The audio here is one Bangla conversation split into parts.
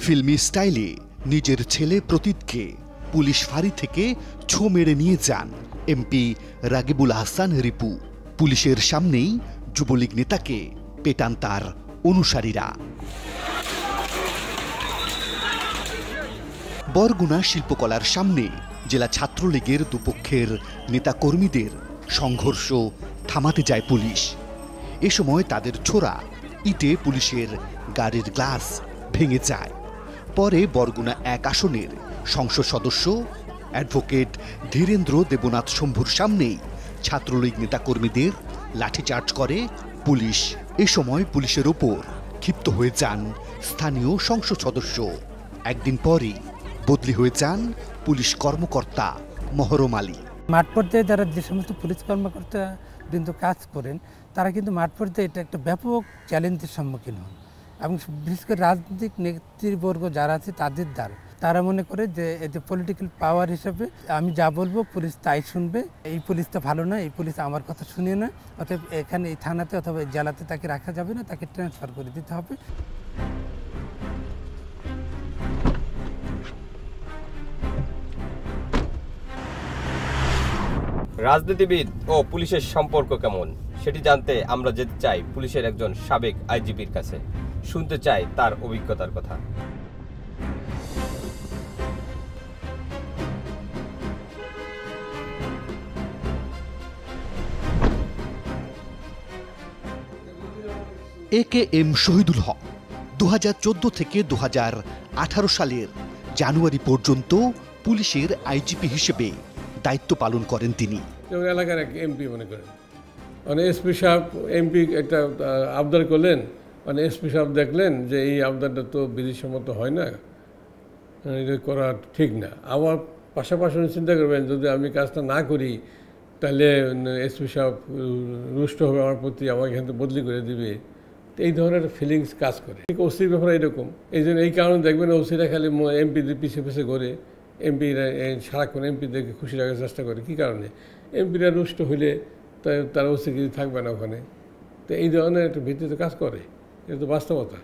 ফিল্মি স্টাইলে নিজের ছেলে প্রতীককে পুলিশ ফাঁড়ি থেকে ছো মেরে নিয়ে যান এমপি রাগিবুল আহসান রিপু। পুলিশের সামনেই যুবলীগ নেতাকে পেটান তার অনুসারীরা। বরগুনা শিল্পকলার সামনে জেলা ছাত্রলীগের দুপক্ষের নেতাকর্মীদের সংঘর্ষ থামাতে যায় পুলিশ। এ সময় তাদের ছোড়া ইটে পুলিশের গাড়ির গ্লাস ভেঙে যায়। পরে বরগুনা 1 আসনের সংসদ সদস্য অ্যাডভোকেট ধীরেন্দ্র দেবনাথ শম্ভুর সামনেই ছাত্রলীগ নেতাকর্মীদের লাঠিচার্জ করে পুলিশ। এ সময় পুলিশের ওপর ক্ষিপ্ত হয়ে যান স্থানীয় সংসদ সদস্য। একদিন পরই বদলি হয়ে যান পুলিশ কর্মকর্তা মহরম আলী। মাঠ পর্যায়ে যারা যে সমস্ত পুলিশ কর্মকর্তা বৃন্দ কাজ করেন তারা কিন্তু মাঠ পর্যায়ে এটা একটা ব্যাপক চ্যালেঞ্জের সম্মুখীন হন এবং বিশেষ করে রাজনৈতিক নেতৃবর্গ যারা আছে তাদের দ্বারা তারা মনে করে যে এই যে পলিটিক্যাল পাওয়ার হিসেবে আমি যা বলবো পুলিশ তাই শুনবে, এই পুলিশটা ভালো না, এই পুলিশ আমার কথা শুনে না, অতএব এখানে এই থানাতে অথবা জেলাতে তাকে রাখা যাবে না, তাকে ট্রান্সফার করে দিতে হবে। রাজনীতিবিদ ও পুলিশের সম্পর্ক কেমন সেটি জানতে আমরা যেতে চাই পুলিশের একজন সাবেক আইজিপির কাছে, শুনতে চাই তার অভিজ্ঞতার কথা। AKM শহীদুল হক 2014 থেকে 2018 সালের জানুয়ারি পর্যন্ত পুলিশের আইজিপি হিসেবে দায়িত্ব পালন করেন তিনি। এলাকার এক এমপি মনে করেন, মানে এসপি সাহেব এমপি একটা আবদার করলেন, মানে এসপি সাহেব দেখলেন যে এই আবদারটা তো বিধিসম্মত হয় না, এটা করা ঠিক না। আবার পাশাপাশি চিন্তা করবেন যদি আমি কাজটা না করি তাহলে এসপি সাহেব রুষ্ট হবে আমার প্রতি, আমাকে এখান থেকে বদলি করে দিবে। এই ধরনের ফিলিংস কাজ করে। ঠিক ওসির ব্যাপারে এরকম। এই জন্য এই কারণে দেখবেন ওসিরা খালি এমপিদের পিছিয়ে পিছিয়ে ঘরে, এমপিরা সারাক্ষণ এমপিদেরকে খুশি রাখার চেষ্টা করে। কী কারণে? এমপিরা রুষ্ট হইলে তারা ওসি কিছু থাকবে না ওখানে। তো এই ধরনের একটা ভিত্তিতে কাজ করে, এটা তো বাস্তবতা।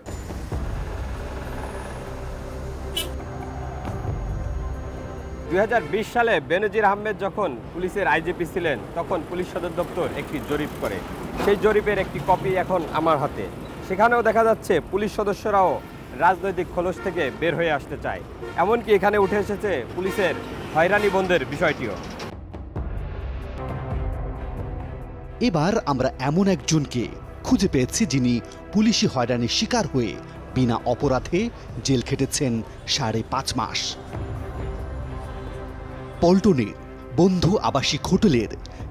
$2020 সালে বেনজির আহমেদ যখন পুলিশের আইজিপি ছিলেন তখন পুলিশ সদর দপ্তর একটি জরিপ করে, সেই জরিপের একটি কপি এখন আমার হাতে। সেখানেও দেখা যাচ্ছে পুলিশ সদস্যরাও রাজনৈতিক খোলস থেকে বের হয়ে আসতে চায়, এমনকি এখানে উঠে এসেছে পুলিশের হয়রানি বন্ধের বিষয়টিও। এবার আমরা এমন একজনকে খুঁজে পেয়েছি যিনি পুলিশি হয়রানির শিকার হয়ে বিনা অপরাধে জেল খেটেছেন 5.5 মাস। পল্টনের বন্ধু আবাসিক হোটেলের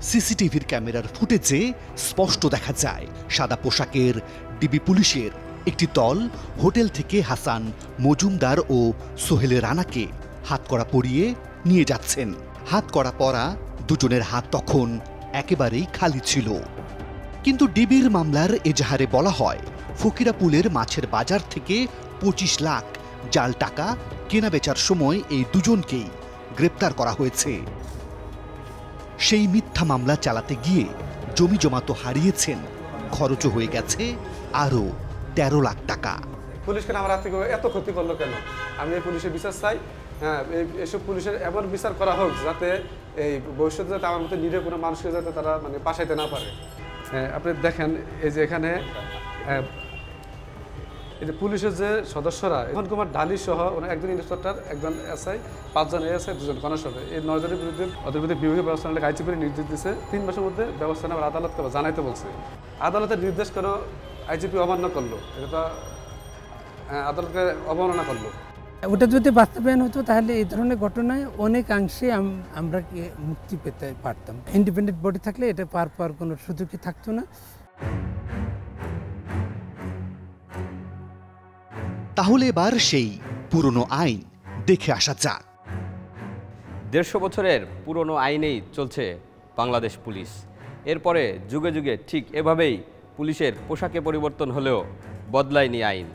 সিসিটিভির ক্যামেরার ফুটেজে স্পষ্ট দেখা যায় সাদা পোশাকের ডিবি পুলিশের একটি দল হোটেল থেকে হাসান মজুমদার ও সোহেল রানাকে হাতকড়া পরিয়ে নিয়ে যাচ্ছেন। হাতকড়া পরা দুজনের হাত তখন একেবারেই খালি ছিল। কিন্তু ডিবির মামলার এজাহারে বলা হয় ফকিরাপুলের মাছের বাজার থেকে 25 লাখ জাল টাকা কেনা বেচার সময় এই দুজনকেই গ্রেপ্তার করা হয়েছে। সেই মিথ্যা মামলা চালাতে গিয়ে জমি জমা তো হারিয়েছেন, খরচও হয়ে গেছে আরও 13 লাখ টাকা। পুলিশ কেন আমার হাত থেকে এত ক্ষতি করলো কেন? আমি এই পুলিশের বিচার চাই। হ্যাঁ, এসব পুলিশের এমন বিচার করা হোক যাতে এই ভবিষ্যতে যাতে আমার মতো নিরীহ কোনো মানুষকে যাতে তারা মানে পাঠাইতে না পারে। আপনি দেখেন এই যে এখানে এই যে পুলিশের যে সদস্যরা, মোহন কুমার ডালি সহ একজন ইন্সপেক্টর, একজন এসআই, 5 জন এএসআই, 2 জন কনস্টেবল, এই 9 জনের বিরুদ্ধে ওদের বিরুদ্ধে বিভাগীয় ব্যবস্থা নিয়ে আইজিপি নির্দেশ দিয়েছে 3 মাসের মধ্যে ব্যবস্থা নেওয়ার আদালতকে জানাইতে বলছে। আদালতের নির্দেশ কেন আইজিপি অমান্য করলো? এটা তো আদালতকে অবমাননা করলো। ওটা যদি বাস্তবায়ন হতো তাহলে এই ধরনের ঘটনায় অনেকাংশে আমরা মুক্তি পেতে পারতাম। ইন্ডিপেন্ডেন্ট বডি থাকলে এটা পার পাওয়ার কোনো সুযোগই থাকতো না। তাহলে এবার সেই পুরনো আইন দেখে আসা যাক। 150 বছরের পুরনো আইনেই চলছে বাংলাদেশ পুলিশ। এরপরে যুগে যুগে ঠিক এভাবেই পুলিশের পোশাকে পরিবর্তন হলেও বদলায়নি আইন।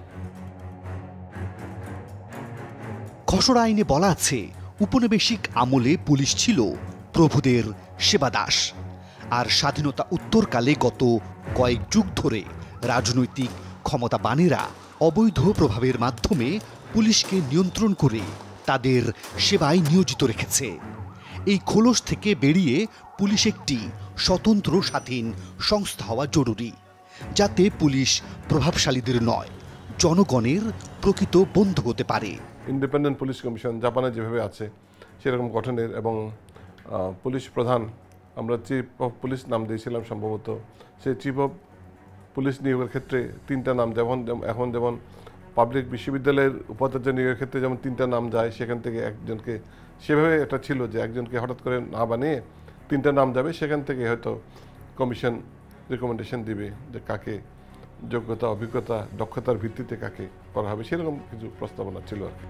খসড়া আইনে বলা আছে উপনিবেশিক আমলে পুলিশ ছিল প্রভুদের সেবাদাস, আর স্বাধীনতা উত্তরকালে গত কয়েক যুগ ধরে রাজনৈতিক ক্ষমতাবানেরা অবৈধ প্রভাবের মাধ্যমে পুলিশকে নিয়ন্ত্রণ করে তাদের সেবায় নিয়োজিত রেখেছে। এই খোলস থেকে বেরিয়ে পুলিশ একটি স্বতন্ত্র স্বাধীন সংস্থা হওয়া জরুরি, যাতে পুলিশ প্রভাবশালীদের নয়, জনগণের প্রকৃত বন্ধু হতে পারে। ইন্ডিপেন্ডেন্ট পুলিশ কমিশন জাপানে যেভাবে আছে সেরকম গঠনের এবং পুলিশ প্রধান, আমরা চিফ অফ পুলিশ নাম দিয়েছিলাম সম্ভবত, সেই চিফ অফ পুলিশ নিয়োগের ক্ষেত্রে 3টা নাম, এখন যেমন পাবলিক বিশ্ববিদ্যালয়ের উপাচার্য নিয়োগের ক্ষেত্রে যেমন 3টা নাম যায়, সেখান থেকে একজনকে, সেভাবে এটা ছিল যে একজনকে হঠাৎ করে না বানিয়ে 3টা নাম যাবে, সেখান থেকে হয়তো কমিশন রেকমেন্ডেশন দিবে যে কাকে যোগ্যতা, অভিজ্ঞতা, দক্ষতার ভিত্তিতে কাকে করা হবে, সেরকম কিছু প্রস্তাবনা ছিল আর কি।